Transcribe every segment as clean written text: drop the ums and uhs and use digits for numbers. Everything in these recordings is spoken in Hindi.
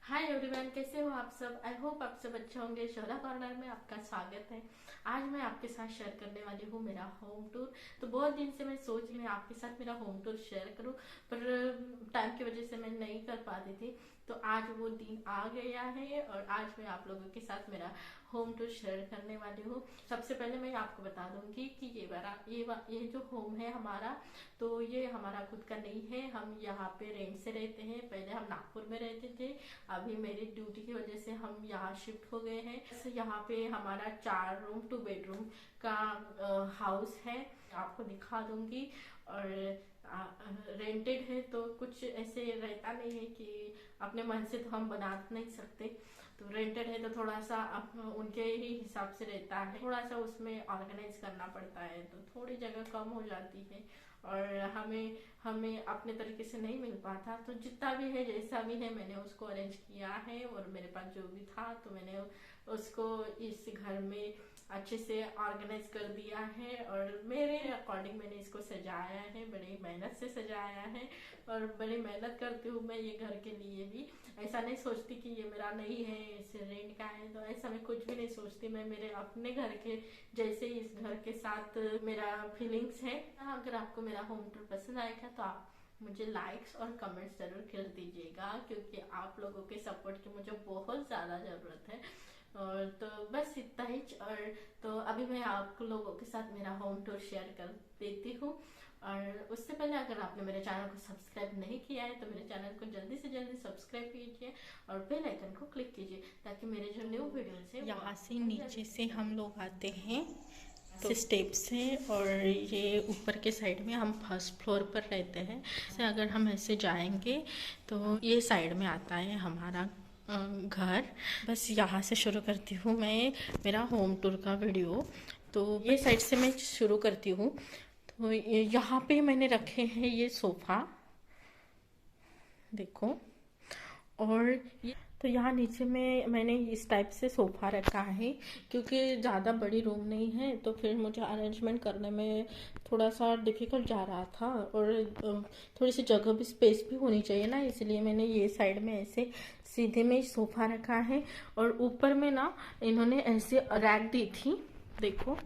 हाय एवरीवन, कैसे हो आप सब। आई होप आप सब अच्छे होंगे। शोला कॉर्नर में आपका स्वागत है। आज मैं आपके साथ शेयर करने वाली हूँ मेरा होम टूर। तो बहुत दिन से मैं सोच रही हूँ आपके साथ मेरा होम टूर शेयर करूँ, पर टाइम की वजह से मैं नहीं कर पाती थी। तो आज वो दिन आ गया है और आज मैं आप लोगों के साथ मेरा होम टूर शेयर करने वाली हूँ। सबसे पहले मैं आपको बता दूंगी कि ये जो होम है हमारा, तो ये हमारा खुद का नहीं है। हम यहाँ पे रेंट से रहते हैं। पहले हम नागपुर में रहते थे, अभी मेरी ड्यूटी की वजह से हम यहाँ शिफ्ट हो गए हैं। यहाँ पे हमारा 4 रूम 2 बेडरूम का हाउस है, आपको दिखा दूंगी। और रेंटेड है तो कुछ ऐसे रहता नहीं है कि अपने मन से तो हम बना नहीं सकते। तो रेंटेड है तो थोड़ा सा उनके ही हिसाब से रहता है, थोड़ा सा उसमें ऑर्गेनाइज करना पड़ता है, तो थोड़ी जगह कम हो जाती है और हमें हमें अपने तरीके से नहीं मिल पाता। तो जितना भी है जैसा भी है मैंने उसको अरेंज किया है और मेरे पास जो भी था तो मैंने उसको इस घर में अच्छे से ऑर्गेनाइज कर दिया है और मेरे अकॉर्डिंग मैंने इसको सजाया है। बड़ी मेहनत से सजाया है और बड़ी मेहनत करती हूँ मैं ये घर के लिए भी। ऐसा नहीं सोचती कि ये मेरा नहीं है, इसे रेंट का है, तो ऐसा मैं कुछ भी नहीं सोचती। मैं मेरे अपने घर के जैसे इस घर के साथ मेरा फीलिंग्स है। अगर आपको मेरा होम टूर पसंद आएगा तो आप मुझे लाइक्स और कमेंट्स जरूर कर दीजिएगा, क्योंकि आप लोगों के सपोर्ट की मुझे बहुत ज़्यादा ज़रूरत है। और तो बस इतना ही। और तो अभी मैं आप लोगों के साथ मेरा होम टूर शेयर कर देती हूँ। और उससे पहले अगर आपने मेरे चैनल को सब्सक्राइब नहीं किया है तो मेरे चैनल को जल्दी से जल्दी सब्सक्राइब कीजिए और बेल आइकन को क्लिक कीजिए ताकि मेरे जो न्यू वीडियोस है यहाँ से नीचे से हम लोग आते हैं तो स्टेप से, और ये ऊपर के साइड में हम फर्स्ट फ्लोर पर रहते हैं। से अगर हम ऐसे जाएंगे तो ये साइड में आता है हमारा घर। बस यहाँ से शुरू करती हूँ मैं मेरा होम टूर का वीडियो। तो ये साइड से मैं शुरू करती हूँ। तो यहाँ पे मैंने रखे हैं ये सोफ़ा, देखो। और ये तो यहाँ नीचे में मैंने इस टाइप से सोफ़ा रखा है, क्योंकि ज़्यादा बड़ी रूम नहीं है तो फिर मुझे अरेंजमेंट करने में थोड़ा सा डिफ़िकल्ट जा रहा था। और थोड़ी सी जगह भी, स्पेस भी होनी चाहिए ना, इसलिए मैंने ये साइड में ऐसे सीधे में सोफ़ा रखा है। और ऊपर में ना इन्होंने ऐसे रैक दी थी, देखो।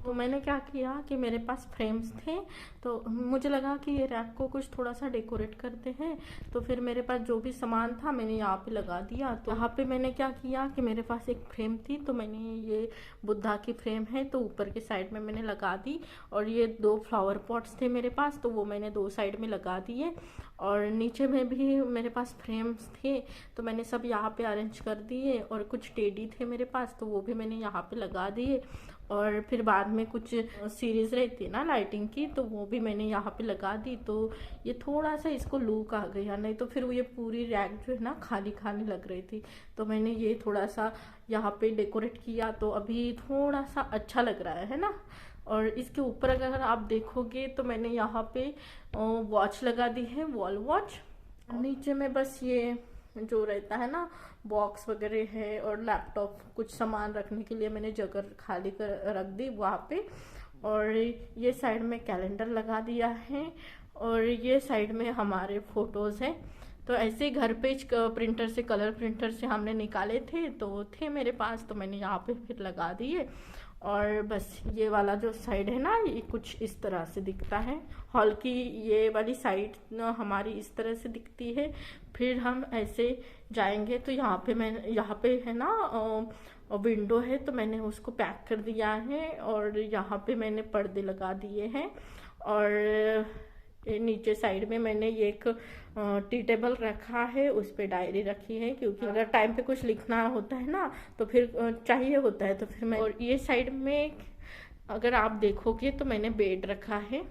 तो मैंने क्या किया कि मेरे पास फ्रेम्स थे, तो मुझे लगा कि ये रैक को कुछ थोड़ा सा डेकोरेट करते हैं। तो फिर मेरे पास जो भी सामान था मैंने यहाँ पे लगा दिया। तो यहाँ पे मैंने क्या किया कि मेरे पास एक फ्रेम थी, तो मैंने ये बुद्धा की फ्रेम है तो ऊपर के साइड में मैंने लगा दी। और ये 2 फ्लावर पॉट्स थे मेरे पास, तो वो मैंने 2 साइड में लगा दिए। और नीचे में भी मेरे पास फ्रेम्स थे तो मैंने सब यहाँ पे अरेंज कर दिए। और कुछ टेडी थे मेरे पास तो वो भी मैंने यहाँ पे लगा दिए। और फिर बाद में कुछ सीरीज रहती है ना लाइटिंग की, तो वो भी मैंने यहाँ पे लगा दी। तो ये थोड़ा सा इसको लुक आ गया, नहीं तो फिर वो ये पूरी रैक जो है ना खाली खाली लग रही थी। तो मैंने ये थोड़ा सा यहाँ पे डेकोरेट किया तो अभी थोड़ा सा अच्छा लग रहा है ना। और इसके ऊपर अगर आप देखोगे तो मैंने यहाँ पे वॉच लगा दी है, वॉल वॉच। नीचे में बस ये जो रहता है ना बॉक्स वगैरह है, और लैपटॉप कुछ सामान रखने के लिए मैंने जगह खाली कर रख दी वहाँ पे। और ये साइड में कैलेंडर लगा दिया है और ये साइड में हमारे फोटोज़ हैं। तो ऐसे ही घर पे प्रिंटर से, कलर प्रिंटर से हमने निकाले थे तो थे मेरे पास, तो मैंने यहाँ पे फिर लगा दिए। और बस ये वाला जो साइड है ना ये कुछ इस तरह से दिखता है। हॉल की ये वाली साइड ना हमारी इस तरह से दिखती है। फिर हम ऐसे जाएंगे तो यहाँ पे है ना विंडो है, तो मैंने उसको पैक कर दिया है। और यहाँ पे मैंने पर्दे लगा दिए हैं। और नीचे साइड में मैंने ये एक टी टेबल रखा है, उस पे डायरी रखी है, क्योंकि अगर टाइम पे कुछ लिखना होता है ना तो फिर चाहिए होता है, तो फिर मैं। और ये साइड में अगर आप देखोगे तो मैंने बेड रखा है।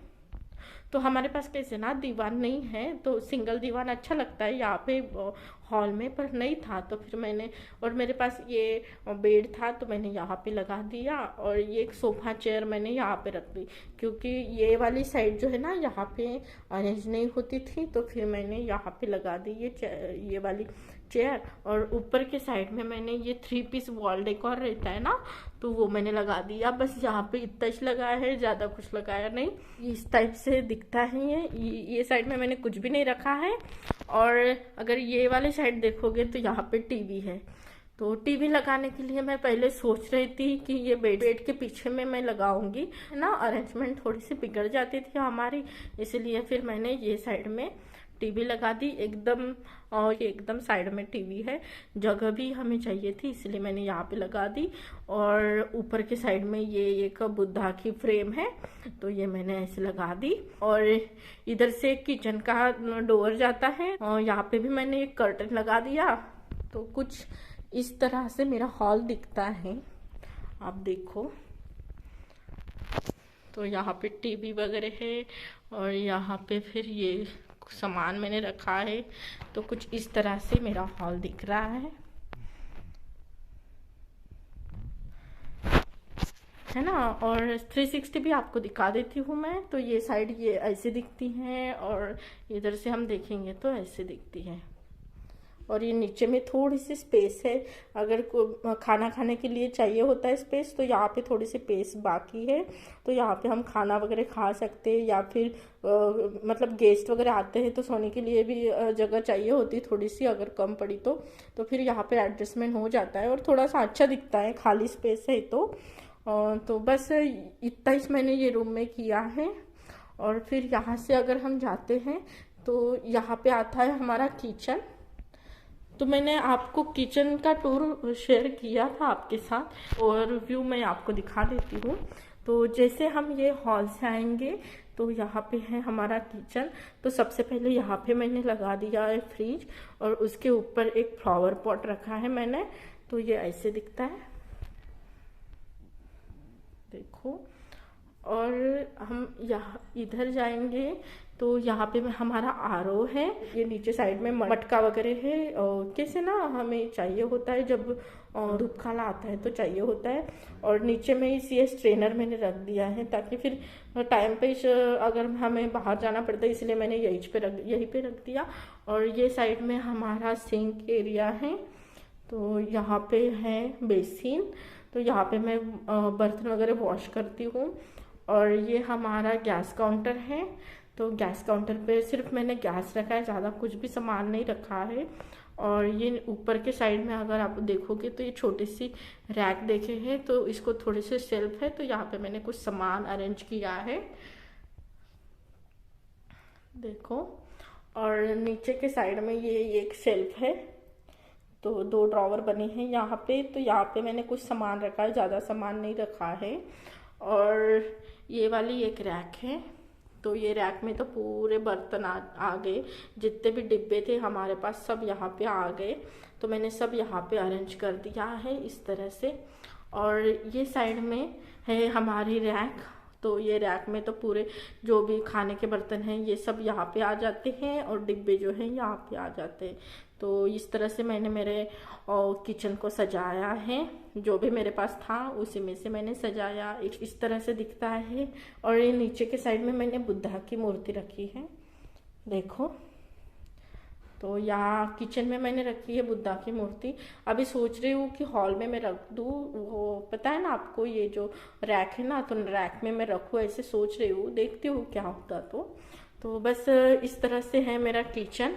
तो हमारे पास कैसे ना दीवान नहीं है, तो सिंगल दीवान अच्छा लगता है यहाँ पे हॉल में, पर नहीं था तो फिर मैंने, और मेरे पास ये बेड था तो मैंने यहाँ पे लगा दिया। और ये एक सोफा चेयर मैंने यहाँ पे रख दी, क्योंकि ये वाली साइड जो है ना यहाँ पे अरेंज नहीं होती थी, तो फिर मैंने यहाँ पे लगा दी ये वाली चेयर। और ऊपर के साइड में मैंने ये 3 पीस वॉल डेकोर रहता है ना, तो वो मैंने लगा दिया। बस यहाँ पे इतना ही लगाया है, ज़्यादा कुछ लगाया नहीं। इस टाइप से दिखता है ये साइड में मैंने कुछ भी नहीं रखा है। और अगर ये वाले साइड देखोगे तो यहाँ पे टीवी है। तो टीवी लगाने के लिए मैं पहले सोच रही थी कि ये बेड के पीछे में मैं लगाऊंगी, है ना, अरेंजमेंट थोड़ी सी बिगड़ जाती थी हमारी, इसलिए फिर मैंने ये साइड में टीवी लगा दी एकदम। और ये एकदम साइड में टीवी है, जगह भी हमें चाहिए थी इसलिए मैंने यहाँ पे लगा दी। और ऊपर के साइड में ये एक बुद्धा की फ्रेम है, तो ये मैंने ऐसे लगा दी। और इधर से किचन का डोर जाता है और यहाँ पे भी मैंने एक कर्टन लगा दिया। तो कुछ इस तरह से मेरा हॉल दिखता है, आप देखो। तो यहाँ पे टीवी वगैरह है और यहाँ पे फिर ये सामान मैंने रखा है। तो कुछ इस तरह से मेरा हॉल दिख रहा है ना। और 360 भी आपको दिखा देती हूँ मैं। तो ये साइड ये ऐसे दिखती हैं और इधर से हम देखेंगे तो ऐसे दिखती है। और ये नीचे में थोड़ी सी स्पेस है, अगर खाना खाने के लिए चाहिए होता है स्पेस तो यहाँ पे थोड़ी सी स्पेस बाकी है। तो यहाँ पे हम खाना वगैरह खा सकते हैं, या फिर मतलब गेस्ट वगैरह आते हैं तो सोने के लिए भी जगह चाहिए होती थोड़ी सी, अगर कम पड़ी तो फिर यहाँ पे एडजस्टमेंट हो जाता है और थोड़ा सा अच्छा दिखता है, खाली स्पेस है तो बस इतना ही मैंने ये रूम में किया है। और फिर यहाँ से अगर हम जाते हैं तो यहाँ पे आता है हमारा किचन। तो मैंने आपको किचन का टूर शेयर किया था आपके साथ, और व्यू मैं आपको दिखा देती हूँ। तो जैसे हम ये हॉल से आएंगे तो यहाँ पे है हमारा किचन। तो सबसे पहले यहाँ पे मैंने लगा दिया है फ्रिज, और उसके ऊपर एक फ्लावर पॉट रखा है मैंने। तो ये ऐसे दिखता है, देखो। और हम यहाँ इधर जाएंगे तो यहाँ पे हमारा आरओ है। ये नीचे साइड में मटका वगैरह है, और कैसे ना हमें चाहिए होता है जब धूप खाना आता है तो चाहिए होता है। और नीचे में ये स्ट्रेनर मैंने रख दिया है ताकि फिर टाइम पे अगर हमें बाहर जाना पड़ता है, इसलिए मैंने यहीं पे रख दिया। और ये साइड में हमारा सिंक एरिया है। तो यहाँ पे है बेसिन, तो यहाँ पे मैं बर्तन वगैरह वॉश करती हूँ। और ये हमारा गैस काउंटर है। तो गैस काउंटर पे सिर्फ मैंने गैस रखा है, ज़्यादा कुछ भी सामान नहीं रखा है। और ये ऊपर के साइड में अगर आप देखोगे तो ये छोटी सी रैक देखे हैं, तो इसको थोड़े से शेल्फ है, तो यहाँ पे मैंने कुछ सामान अरेंज किया है, देखो। और नीचे के साइड में ये एक शेल्फ है, तो 2 ड्रॉवर बने हैं यहाँ पे। तो यहाँ पे मैंने कुछ सामान रखा है, ज़्यादा सामान नहीं रखा है। और ये वाली एक रैक है, तो ये रैक में तो पूरे बर्तन आ गए, जितने भी डिब्बे थे हमारे पास सब यहाँ पे आ गए। तो मैंने सब यहाँ पे अरेंज कर दिया है इस तरह से। और ये साइड में है हमारी रैक। तो ये रैक में तो पूरे जो भी खाने के बर्तन हैं ये सब यहाँ पे आ जाते हैं, और डिब्बे जो हैं यहाँ पे आ जाते हैं। तो इस तरह से मैंने मेरे किचन को सजाया है, जो भी मेरे पास था उसी में से मैंने सजाया, इस तरह से दिखता है। और ये नीचे के साइड में मैंने बुद्धा की मूर्ति रखी है, देखो। तो यहाँ किचन में मैंने रखी है बुद्धा की मूर्ति। अभी सोच रही हूँ कि हॉल में मैं रख दूँ, वो पता है ना आपको ये जो रैक है ना, तो रैक में मैं रखूँ, ऐसे सोच रही हूँ, देखती हूँ क्या होता। तो बस इस तरह से है मेरा किचन।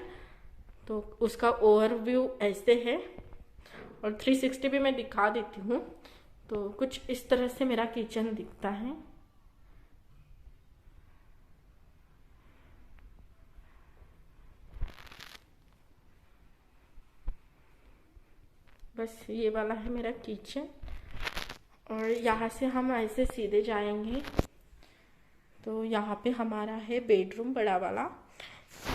तो उसका ओवरव्यू ऐसे है, और 360 भी मैं दिखा देती हूँ। तो कुछ इस तरह से मेरा किचन दिखता है। बस ये वाला है मेरा किचन। और यहाँ से हम ऐसे सीधे जाएंगे तो यहाँ पे हमारा है बेडरूम बड़ा वाला।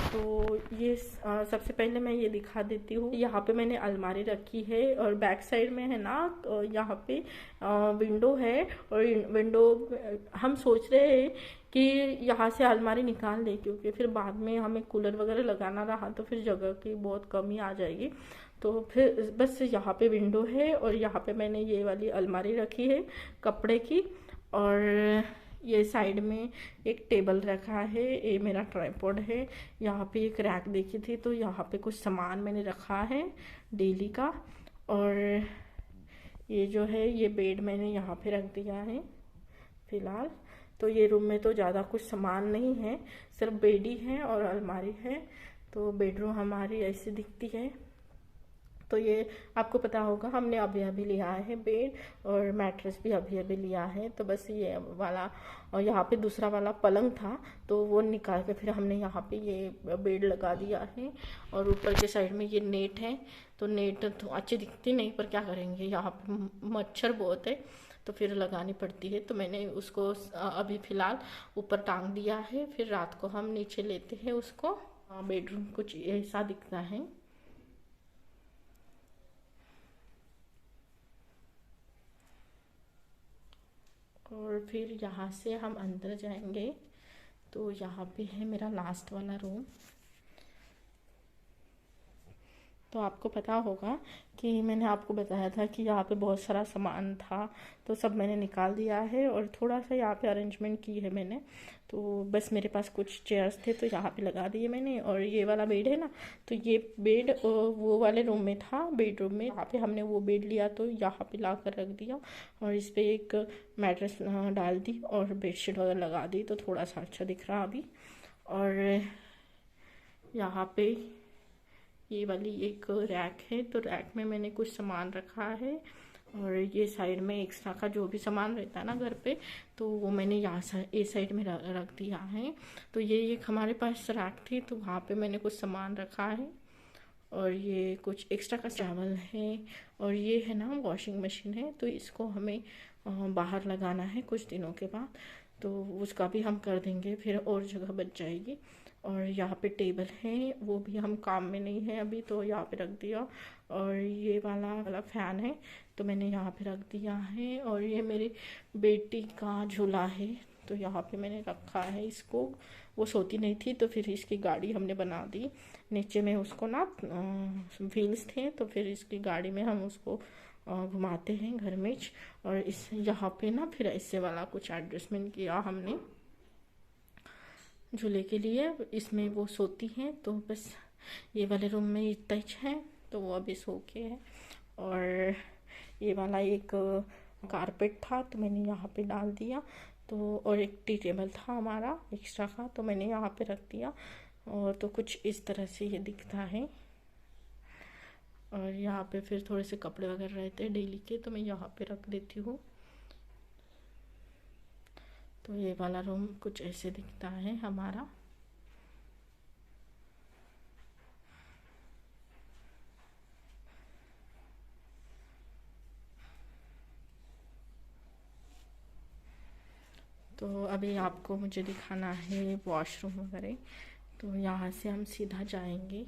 तो ये सबसे पहले मैं ये दिखा देती हूँ। यहाँ पे मैंने अलमारी रखी है, और बैक साइड में है ना, तो यहाँ पे विंडो है। और विंडो हम सोच रहे हैं कि यहाँ से अलमारी निकाल दें, क्योंकि फिर बाद में हमें कूलर वगैरह लगाना रहा तो फिर जगह की बहुत कमी आ जाएगी। तो फिर बस यहाँ पे विंडो है, और यहाँ पे मैंने ये वाली अलमारी रखी है कपड़े की। और ये साइड में एक टेबल रखा है, ये मेरा ट्राइपॉड है। यहाँ पे एक रैक देखी थी, तो यहाँ पे कुछ सामान मैंने रखा है डेली का। और ये जो है ये बेड मैंने यहाँ पे रख दिया है फिलहाल। तो ये रूम में तो ज़्यादा कुछ सामान नहीं है, सिर्फ बेड ही है और अलमारी है। तो बेडरूम हमारी ऐसी दिखती है। तो ये आपको पता होगा, हमने अभी अभी लिया है बेड, और मैट्रेस भी अभी अभी लिया है। तो बस ये वाला, और यहाँ पे दूसरा वाला पलंग था तो वो निकाल के फिर हमने यहाँ पे ये बेड लगा दिया है। और ऊपर के साइड में ये नेट है, तो नेट तो अच्छी दिखती नहीं, पर क्या करेंगे, यहाँ पे मच्छर बहुत है तो फिर लगानी पड़ती है। तो मैंने उसको अभी फ़िलहाल ऊपर टांग दिया है, फिर रात को हम नीचे लेते हैं उसको। बेडरूम कुछ ऐसा दिखता है। और फिर यहाँ से हम अंदर जाएंगे, तो यहाँ पे है मेरा लास्ट वाला रूम। तो आपको पता होगा कि मैंने आपको बताया था कि यहाँ पे बहुत सारा सामान था, तो सब मैंने निकाल दिया है और थोड़ा सा यहाँ पे अरेंजमेंट की है मैंने। तो बस मेरे पास कुछ चेयर्स थे तो यहाँ पे लगा दिए मैंने। और ये वाला बेड है ना, तो ये बेड वो वाले रूम में था, बेडरूम में। यहाँ पे हमने वो बेड लिया तो यहाँ पे ला कर रख दिया, और इस पर एक मैट्रेस डाल दी और बेडशीट वगैरह लगा दी, तो थोड़ा सा अच्छा दिख रहा अभी। और यहाँ पे ये वाली एक रैक है, तो रैक में मैंने कुछ सामान रखा है। और ये साइड में एक्स्ट्रा का जो भी सामान रहता है ना घर पे, तो वो मैंने यहाँ ये साइड में रख दिया है। तो ये एक हमारे पास रैक थी, तो वहाँ पे मैंने कुछ सामान रखा है। और ये कुछ एक्स्ट्रा का चावल है। और ये है ना वॉशिंग मशीन है, तो इसको हमें बाहर लगाना है कुछ दिनों के बाद, तो उसका भी हम कर देंगे, फिर और जगह बच जाएगी। और यहाँ पे टेबल है, वो भी हम काम में नहीं है अभी, तो यहाँ पे रख दिया। और ये वाला फैन है, तो मैंने यहाँ पे रख दिया है। और ये मेरी बेटी का झूला है, तो यहाँ पे मैंने रखा है इसको। वो सोती नहीं थी तो फिर इसकी गाड़ी हमने बना दी। नीचे में उसको ना व्हील्स थे, तो फिर इसकी गाड़ी में हम उसको घुमाते हैं घर में। और इस यहाँ पे ना फिर ऐसे वाला कुछ एडजस्टमेंट किया हमने झूले के लिए। इसमें वो सोती हैं, तो बस ये वाले रूम में इतना ही है, तो वो अभी सो के है। और ये वाला एक कारपेट था, तो मैंने यहाँ पे डाल दिया। तो और एक टी टेबल था हमारा एक्स्ट्रा का, तो मैंने यहाँ पे रख दिया। और तो कुछ इस तरह से ये दिखता है। और यहाँ पे फिर थोड़े से कपड़े वगैरह रहते हैं डेली के, तो मैं यहाँ पे रख देती हूँ। तो ये वाला रूम कुछ ऐसे दिखता है हमारा। तो अभी आपको मुझे दिखाना है वॉशरूम वगैरह, तो यहाँ से हम सीधा जाएंगे।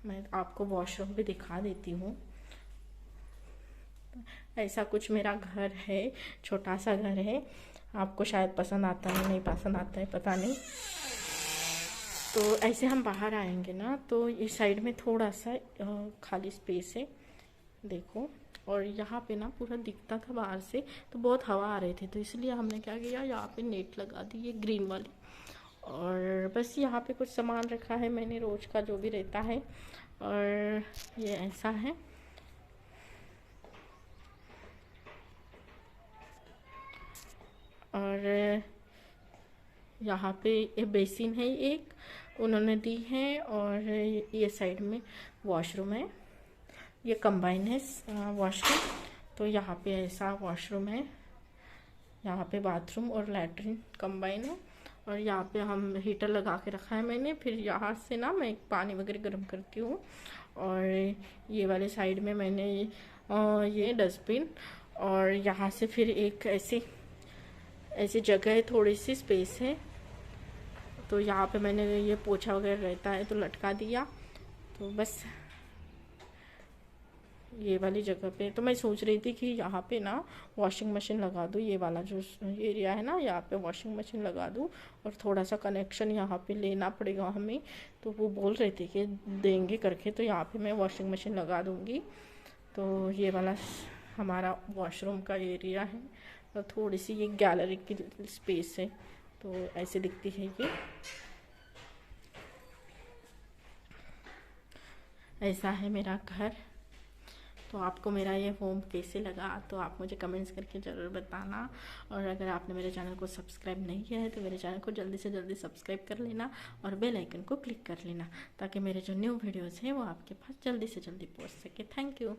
मैं आपको वॉशरूम भी दिखा देती हूँ। ऐसा कुछ मेरा घर है, छोटा सा घर है। आपको शायद पसंद आता है, नहीं पसंद आता है पता नहीं। तो ऐसे हम बाहर आएंगे ना, तो इस साइड में थोड़ा सा खाली स्पेस है, देखो। और यहाँ पे ना पूरा दिखता था बाहर से, तो बहुत हवा आ रही थी, तो इसलिए हमने क्या किया, यहाँ पे नेट लगा दी, ये ग्रीन वाली। और बस यहाँ पे कुछ सामान रखा है मैंने, रोज का जो भी रहता है। और ये ऐसा है। और यहाँ पे ये बेसिन है एक, उन्होंने दी है। और ये साइड में वॉशरूम है, ये कंबाइन है वॉशरूम। तो यहाँ पे ऐसा वॉशरूम है, यहाँ पे बाथरूम और लैट्रिन कंबाइन है। और यहाँ पे हम हीटर लगा के रखा है मैंने, फिर यहाँ से ना मैं पानी वगैरह गर्म करती हूँ। और ये वाले साइड में मैंने ये डस्टबिन। और यहाँ से फिर एक ऐसी जगह है, थोड़ी सी स्पेस है, तो यहाँ पे मैंने ये पोछा वगैरह रहता है तो लटका दिया। तो बस ये वाली जगह पे तो मैं सोच रही थी कि यहाँ पे ना वॉशिंग मशीन लगा दूँ, ये वाला जो एरिया है ना, यहाँ पे वॉशिंग मशीन लगा दूँ। और थोड़ा सा कनेक्शन यहाँ पे लेना पड़ेगा हमें, तो वो बोल रहे थे कि देंगे करके, तो यहाँ पे मैं वॉशिंग मशीन लगा दूँगी। तो ये वाला हमारा वॉशरूम का एरिया है, और थोड़ी सी ये गैलरी की स्पेस है, तो ऐसे दिखती है ये। ऐसा है मेरा घर। तो आपको मेरा ये होम कैसे लगा तो आप मुझे कमेंट्स करके ज़रूर बताना। और अगर आपने मेरे चैनल को सब्सक्राइब नहीं किया है तो मेरे चैनल को जल्दी से जल्दी सब्सक्राइब कर लेना और बेल आइकन को क्लिक कर लेना, ताकि मेरे जो न्यू वीडियोज़ हैं वो आपके पास जल्दी से जल्दी पहुँच सके। Thank you.